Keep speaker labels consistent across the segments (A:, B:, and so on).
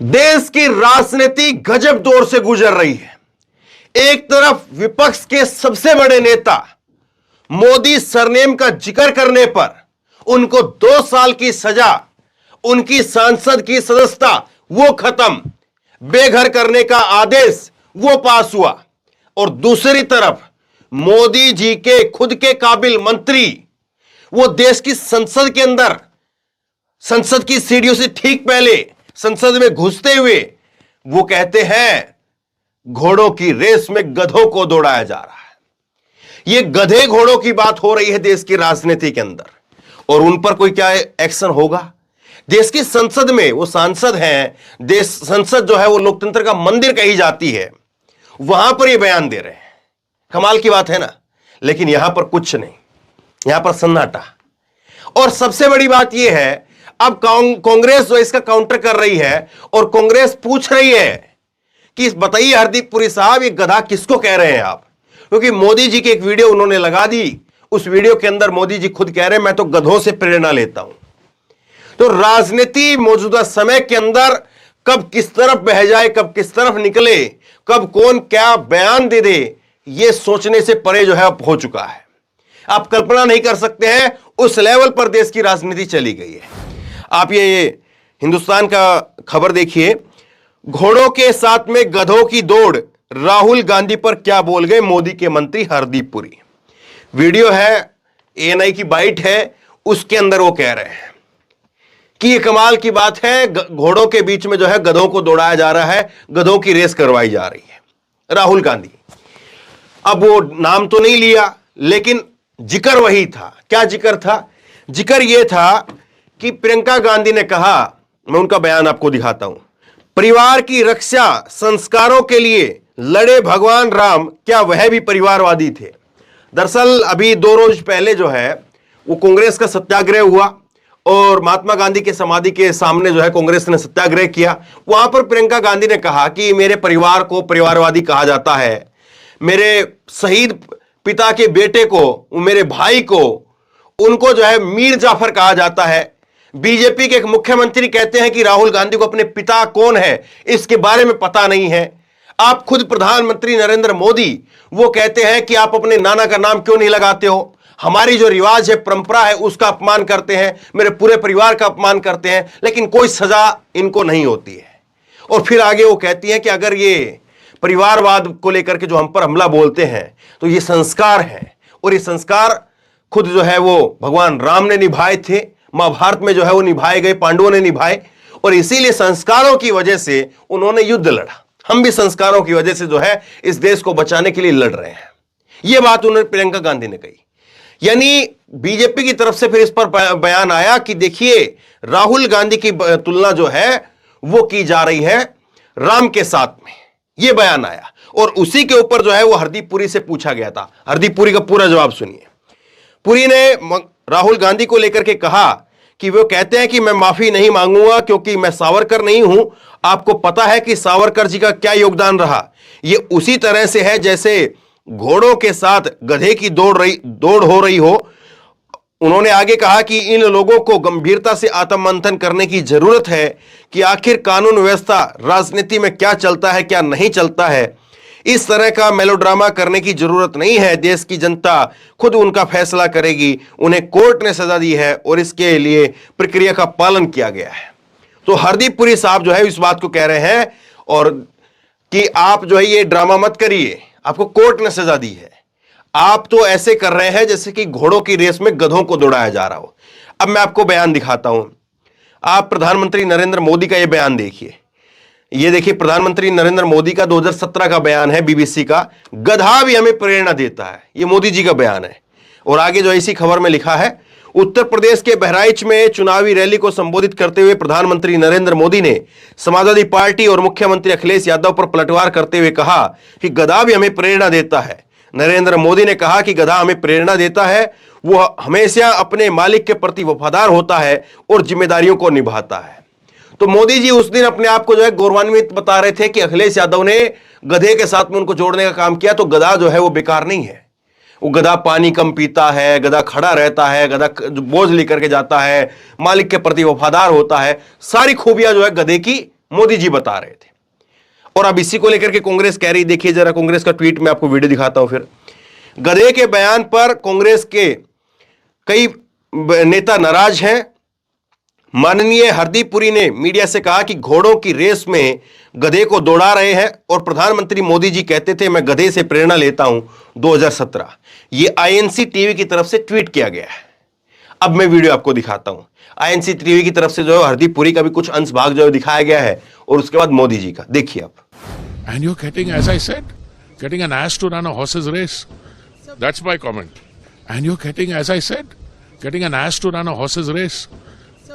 A: देश की राजनीति गजब दौर से गुजर रही है। एक तरफ विपक्ष के सबसे बड़े नेता मोदी सरनेम का जिक्र करने पर उनको 2 साल की सजा, उनकी सांसद की सदस्यता वो खत्म, बेघर करने का आदेश वो पास हुआ, और दूसरी तरफ मोदी जी के खुद के काबिल मंत्री वो देश की संसद के अंदर, संसद की सीढ़ियों से ठीक पहले संसद में घुसते हुए वो कहते हैं घोड़ों की रेस में गधों को दौड़ाया जा रहा है। ये गधे घोड़ों की बात हो रही है देश की राजनीति के अंदर, और उन पर कोई क्या एक्शन होगा? देश की संसद में वो सांसद हैं, देश संसद जो है वो लोकतंत्र का मंदिर कही जाती है, वहां पर ये बयान दे रहे हैं। कमाल की बात है ना। लेकिन यहां पर कुछ नहीं, यहां पर सन्नाटा। और सबसे बड़ी बात यह है, अब कांग्रेस जो इसका काउंटर कर रही है, और कांग्रेस पूछ रही है कि बताइए हरदीप पुरी साहब, ये गधा किसको कह रहे हैं आप? क्योंकि मोदी जी की एक वीडियो उन्होंने लगा दी, उस वीडियो के अंदर मोदी जी खुद कह रहे हैं मैं तो गधों से प्रेरणा लेता हूं। तो राजनीति मौजूदा समय के अंदर कब किस तरफ बह जाए, कब किस तरफ निकले, कब कौन क्या बयान दे दे, यह सोचने से परे जो है अब हो चुका है। आप कल्पना नहीं कर सकते हैं उस लेवल पर देश की राजनीति चली गई है। आप ये हिंदुस्तान का खबर देखिए, घोड़ों के साथ में गधों की दौड़, राहुल गांधी पर क्या बोल गए मोदी के मंत्री हरदीप पुरी। वीडियो है, एएनआई की बाइट है, उसके अंदर वो कह रहे हैं कि ये कमाल की बात है, घोड़ों के बीच में जो है गधों को दौड़ाया जा रहा है, गधों की रेस करवाई जा रही है। राहुल गांधी, अब वो नाम तो नहीं लिया, लेकिन जिक्र वही था। क्या जिक्र था? जिक्र ये था कि प्रियंका गांधी ने कहा, मैं उनका बयान आपको दिखाता हूं, परिवार की रक्षा संस्कारों के लिए लड़े भगवान राम, क्या वह भी परिवारवादी थे? दरअसल अभी 2 रोज पहले जो है वो कांग्रेस का सत्याग्रह हुआ, और महात्मा गांधी के समाधि के सामने जो है कांग्रेस ने सत्याग्रह किया। वहां पर प्रियंका गांधी ने कहा कि मेरे परिवार को परिवारवादी कहा जाता है, मेरे शहीद पिता के बेटे को, मेरे भाई को, उनको जो है मीर जाफर कहा जाता है। बीजेपी के एक मुख्यमंत्री कहते हैं कि राहुल गांधी को अपने पिता कौन है इसके बारे में पता नहीं है। आप खुद प्रधानमंत्री नरेंद्र मोदी वो कहते हैं कि आप अपने नाना का नाम क्यों नहीं लगाते हो, हमारी जो रिवाज है, परंपरा है, उसका अपमान करते हैं, मेरे पूरे परिवार का अपमान करते हैं, लेकिन कोई सजा इनको नहीं होती है। और फिर आगे वो कहती हैं कि अगर ये परिवारवाद को लेकर के जो हम पर हमला बोलते हैं तो ये संस्कार है, और ये संस्कार खुद जो है वो भगवान राम ने निभाए थे, महाभारत में जो है वो निभाए गए, पांडवों ने निभाए, और इसीलिए संस्कारों की वजह से उन्होंने युद्ध लड़ा। हम भी संस्कारों की वजह से जो है इस देश को बचाने के लिए लड़ रहे हैं। यह बात उन्होंने प्रियंका गांधी ने कही। यानी बीजेपी की तरफ से फिर इस पर बयान आया कि देखिए राहुल गांधी की तुलना जो है वो की जा रही है राम के साथ में, यह बयान आया। और उसी के ऊपर जो है वो हरदीप पुरी से पूछा गया था। हरदीप पुरी का पूरा जवाब सुनिए। पुरी ने राहुल गांधी को लेकर के कहा कि वो कहते हैं कि मैं माफी नहीं मांगूंगा क्योंकि मैं सावरकर नहीं हूं। आपको पता है कि सावरकर जी का क्या योगदान रहा। ये उसी तरह से है जैसे घोड़ों के साथ गधे की दौड़ हो रही हो। उन्होंने आगे कहा कि इन लोगों को गंभीरता से आत्ममंथन करने की जरूरत है कि आखिर कानून व्यवस्था, राजनीति में क्या चलता है, क्या नहीं चलता है। इस तरह का मेलोड्रामा करने की जरूरत नहीं है। देश की जनता खुद उनका फैसला करेगी। उन्हें कोर्ट ने सजा दी है और इसके लिए प्रक्रिया का पालन किया गया है। तो हरदीप पुरी साहब जो है इस बात को कह रहे हैं और कि आप जो है ये ड्रामा मत करिए, आपको कोर्ट ने सजा दी है। आप तो ऐसे कर रहे हैं जैसे कि घोड़ों की रेस में गधों को दौड़ाया जा रहा हो। अब मैं आपको बयान दिखाता हूं। आप प्रधानमंत्री नरेंद्र मोदी का यह बयान देखिए। ये देखिए प्रधानमंत्री नरेंद्र मोदी का 2017 का बयान है, बीबीसी का। गधा भी हमें प्रेरणा देता है, ये मोदी जी का बयान है। और आगे जो इसी खबर में लिखा है, उत्तर प्रदेश के बहराइच में चुनावी रैली को संबोधित करते हुए प्रधानमंत्री नरेंद्र मोदी ने समाजवादी पार्टी और मुख्यमंत्री अखिलेश यादव पर पलटवार करते हुए कहा कि गधा भी हमें प्रेरणा देता है। नरेंद्र मोदी ने कहा कि गधा हमें प्रेरणा देता है, वो हमेशा अपने मालिक के प्रति वफादार होता है और जिम्मेदारियों को निभाता है। तो मोदी जी उस दिन अपने आप को जो है गौरवान्वित बता रहे थे कि अखिलेश यादव ने गधे के साथ में उनको जोड़ने का काम किया। तो गधा जो है वो बेकार नहीं है। वो गधा पानी कम पीता है, गधा खड़ा रहता है, गधा बोझ लेकर के जाता है, मालिक के प्रति वफादार होता है। सारी खूबियां जो है गधे की मोदी जी बता रहे थे। और अब इसी को लेकर के कांग्रेस कह रही, देखिए जरा कांग्रेस का ट्वीट में आपको वीडियो दिखाता हूं। फिर गधे के बयान पर कांग्रेस के कई नेता नाराज हैं। माननीय हरदीप पुरी ने मीडिया से कहा कि घोड़ों की रेस में गधे को दौड़ा रहे हैं और प्रधानमंत्री मोदी जी कहते थे मैं गधे से प्रेरणा लेता हूं 2017। यह आईएनसी टीवी की तरफ से ट्वीट किया गया है। अब मैं वीडियो आपको दिखाता हूं। आईएनसी टीवी की तरफ से जो है हरदीप पुरी का भी कुछ अंश भाग जो है दिखाया गया है और उसके बाद मोदी जी का देखिए आप।
B: And you're getting, as I said, getting an ass to run a horse's race. That's my comment. And you're getting, as I said, getting an ass to run a horse's race.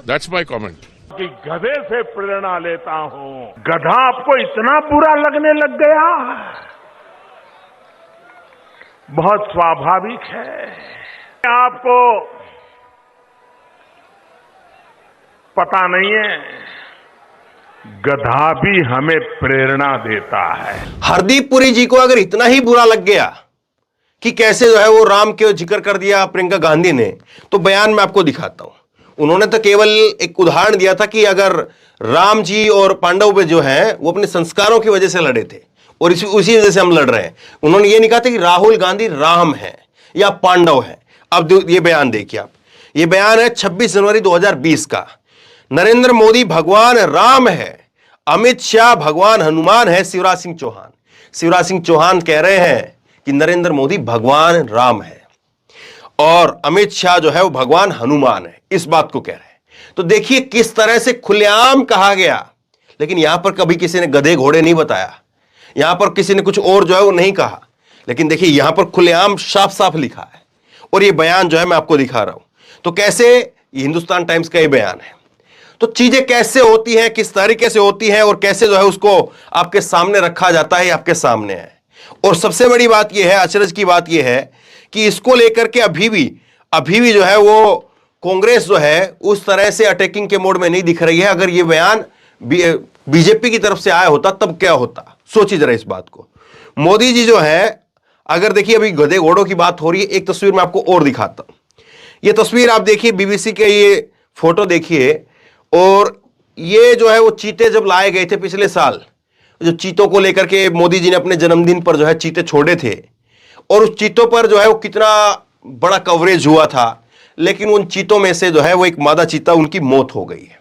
B: That's my comment.
C: कि गधे से प्रेरणा लेता हूं, गधा आपको इतना बुरा लगने लग गया, बहुत स्वाभाविक है। आपको पता नहीं है, गधा भी हमें प्रेरणा देता है।
A: हरदीप पुरी जी को अगर इतना ही बुरा लग गया कि कैसे जो है वो राम के जिक्र कर दिया प्रियंका गांधी ने, तो बयान में आपको दिखाता हूं। उन्होंने तो केवल एक उदाहरण दिया था कि अगर राम जी और पांडव पे जो है वो अपने संस्कारों की वजह से लड़े थे और उसी वजह से हम लड़ रहे हैं। उन्होंने ये नहीं कहा था कि राहुल गांधी राम है या पांडव है। अब ये बयान देखिए आप। ये बयान है 26 जनवरी 2020 का। नरेंद्र मोदी भगवान राम है, अमित शाह भगवान हनुमान है। शिवराज सिंह चौहान कह रहे हैं कि नरेंद्र मोदी भगवान राम है और अमित शाह जो है वो भगवान हनुमान है, इस बात को कह रहे हैं। तो देखिए किस तरह से खुलेआम कहा गया। लेकिन यहां पर कभी किसी ने गधे घोड़े नहीं बताया, यहां पर किसी ने कुछ और जो है वो नहीं कहा। लेकिन देखिए यहां पर खुलेआम साफ साफ लिखा है और ये बयान जो है मैं आपको दिखा रहा हूं। तो कैसे, ये हिंदुस्तान टाइम्स का ये बयान है। तो चीजें कैसे होती हैं, किस तरीके से होती हैं और कैसे जो है उसको आपके सामने रखा जाता है, आपके सामने है। और सबसे बड़ी बात यह है, अचरज की बात यह है कि इसको लेकर के अभी भी जो है वो कांग्रेस जो है उस तरह से अटैकिंग के मोड में नहीं दिख रही है। अगर ये बयान बीजेपी की तरफ से आया होता तब क्या होता, सोचिए जरा इस बात को। मोदी जी जो है, अगर देखिए अभी गधे घोड़ों की बात हो रही है, एक तस्वीर मैं आपको और दिखाता हूं। ये तस्वीर आप देखिए, बीबीसी के ये फोटो देखिए। और ये जो है वो चीते जब लाए गए थे पिछले साल, जो चीतों को लेकर के मोदी जी ने अपने जन्मदिन पर जो है चीते छोड़े थे और उस चीतों पर जो है वो कितना बड़ा कवरेज हुआ था। लेकिन उन चीतों में से जो है वो एक मादा चीता, उनकी मौत हो गई है।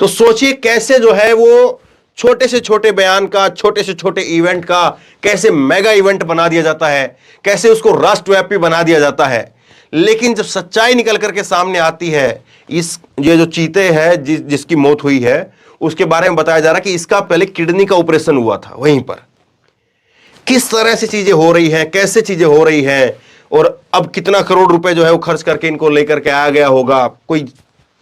A: तो सोचिए कैसे जो है वो छोटे से छोटे बयान का, छोटे से छोटे इवेंट का कैसे मेगा इवेंट बना दिया जाता है, कैसे उसको राष्ट्रव्यापी बना दिया जाता है। लेकिन जब सच्चाई निकल करके सामने आती है, ये जो चीते हैं जिसकी मौत हुई है उसके बारे में बताया जा रहा है कि इसका पहले किडनी का ऑपरेशन हुआ था वहीं पर। किस तरह से चीजें हो रही हैं, कैसे चीजें हो रही हैं और अब कितना करोड़ रुपए जो है वो खर्च करके इनको लेकर के आया गया होगा, कोई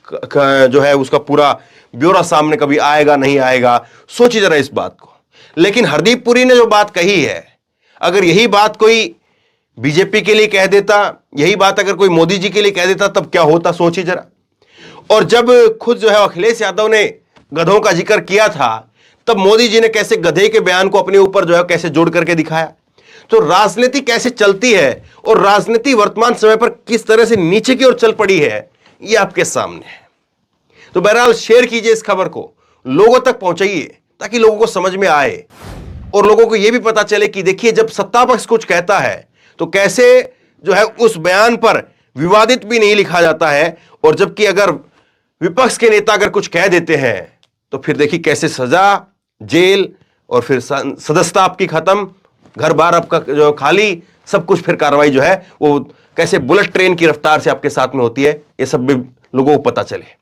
A: जो है उसका पूरा ब्यौरा सामने कभी आएगा नहीं आएगा, सोचिए जरा इस बात को। लेकिन हरदीप पुरी ने जो बात कही है, अगर यही बात कोई बीजेपी के लिए कह देता, यही बात अगर कोई मोदी जी के लिए कह देता तब क्या होता, सोचिए जरा। और जब खुद जो है अखिलेश यादव ने गधों का जिक्र किया था, तब मोदी जी ने कैसे गधे के बयान को अपने ऊपर जो है कैसे जोड़ करके दिखाया। तो राजनीति कैसे चलती है और राजनीति वर्तमान समय पर किस तरह से नीचे की ओर चल पड़ी है, ये आपके सामने है। तो बहरहाल शेयर कीजिए इस खबर को, लोगों तक पहुंचाइए ताकि लोगों को समझ में आए और लोगों को यह भी पता चले कि देखिए जब सत्ता पक्ष कुछ कहता है तो कैसे जो है उस बयान पर विवादित भी नहीं लिखा जाता है, और जबकि अगर विपक्ष के नेता अगर कुछ कह देते हैं तो फिर देखिए कैसे सजा, जेल और फिर सदस्यता आपकी खत्म, घर बार आपका जो खाली, सब कुछ फिर कार्रवाई जो है वो कैसे बुलेट ट्रेन की रफ्तार से आपके साथ में होती है, ये सब भी लोगों को पता चले।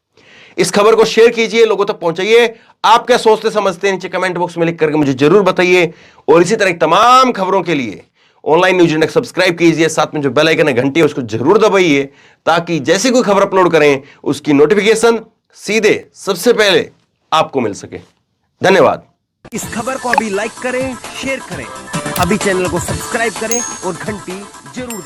A: इस खबर को शेयर कीजिए, लोगों तक पहुंचाइए। आप क्या सोचते समझते हैं नीचे कमेंट बॉक्स में लिख करके मुझे जरूर बताइए। और इसी तरह तमाम खबरों के लिए ऑनलाइन न्यूज इंडेक्स सब्सक्राइब कीजिए, साथ में जो बेल आइकन है घंटी है उसको जरूर दबाइए ताकि जैसे कोई खबर अपलोड करें उसकी नोटिफिकेशन सीधे सबसे पहले आपको मिल सके। धन्यवाद।
D: इस खबर को अभी लाइक करें, शेयर करें, अभी चैनल को सब्सक्राइब करें और घंटी जरूर